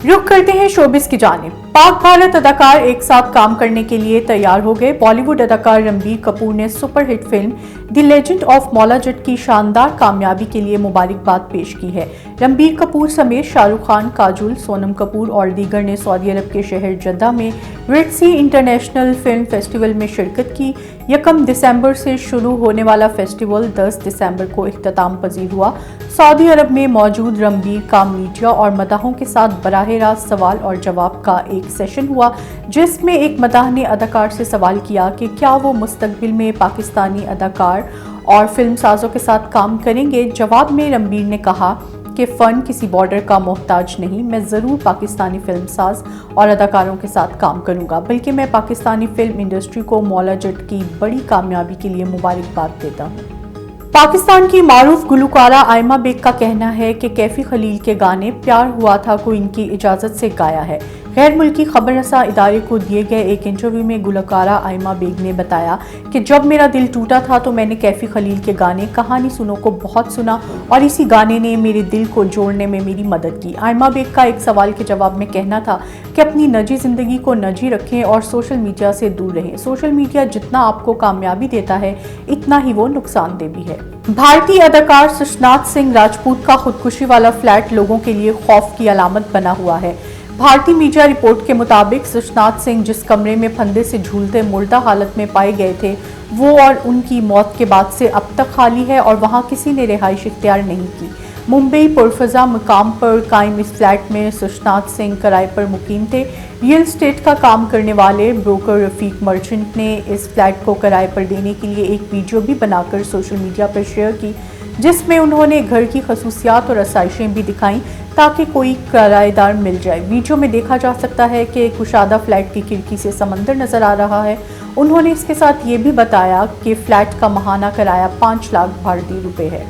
रुख करते हैं शोबिस की जानिब। पाक भारत अदाकार एक साथ काम करने के लिए तैयार हो गए। बॉलीवुड अदाकार रणबीर कपूर ने superhit film the legend of Maula Jatt की शानदार कामयाबी के लिए मुबारकबाद पेश की है। रणबीर कपूर समेत शाहरुख खान, काजुल, सोनम कपूर और दीगर ने सऊदी अरब के शहर जद्दा में रेड सी इंटरनेशनल फिल्म फेस्टिवल में शिरकत की। 1 दिसंबर से शुरू होने वाला फेस्टिवल 10 दिसंबर को इख्तिताम पजीर हुआ। सऊदी अरब में मौजूद रणबीर का मीडिया और मदाहों के साथ बराह रास्त सवाल और जवाब का एक सेशन हुआ, जिसमें एक मदाह ने अदाकार से सवाल किया कि क्या वो मुस्तकबिल में पाकिस्तानी अदाकार और फिल्मसाजों के साथ काम करेंगे। जवाब में रणबीर ने कहा कि फ़न किसी बॉर्डर का मोहताज नहीं, मैं ज़रूर पाकिस्तानी फिल्मसाज और अदाकारों के साथ काम करूंगा, बल्कि मैं पाकिस्तानी फिल्म इंडस्ट्री को मौला जट की बड़ी कामयाबी के लिए मुबारकबाद देता हूं। पाकिस्तान की मारूफ गुलकारा आयमा बेग का कहना है कि कैफी खलील के गाने प्यार हुआ था को इनकी इजाज़त से गाया है। गैर मुल्की खबररसा इदारे को दिए गए एक इंटरव्यू में गुलकारा आयमा बेग ने बताया कि जब मेरा दिल टूटा था तो मैंने कैफी खलील के गाने कहानी सुनो को बहुत सुना और इसी गाने ने मेरे दिल को जोड़ने में मेरी मदद की। आयमा बेग का एक सवाल के जवाब में कहना था कि अपनी निजी ज़िंदगी को निजी रखें और सोशल मीडिया से दूर रहें। सोशल मीडिया जितना आपको कामयाबी देता है इतना ही वो नुकसानदेह भी है। भारतीय अदाकार सुशांत सिंह राजपूत का खुदकुशी वाला फ्लैट लोगों के लिए खौफ की अलामत बना हुआ है। भारतीय मीडिया रिपोर्ट के मुताबिक सुशांत सिंह जिस कमरे में फंदे से झूलते मुर्दा हालत में पाए गए थे वो और उनकी मौत के बाद से अब तक खाली है और वहां किसी ने रिहाइश इख्तियार नहीं की। मुंबई पुरफजा मुकाम पर कायम इस फ्लैट में सुशांत सिंह किराए पर मुकीम थे। रियल स्टेट का काम करने वाले ब्रोकर रफीक मर्चेंट ने इस फ्लैट को किराए पर देने के लिए एक वीडियो भी बनाकर सोशल मीडिया पर शेयर की, जिसमें उन्होंने घर की खसूसियात और आसाइशें भी दिखाईं ताकि कोई किराएदार मिल जाए। वीडियो में देखा जा सकता है कि कुशादा फ्लैट की खिड़की से समंदर नजर आ रहा है। उन्होंने इसके साथ ये भी बताया कि फ्लैट का माहाना किराया 5 लाख भारतीय रुपए है।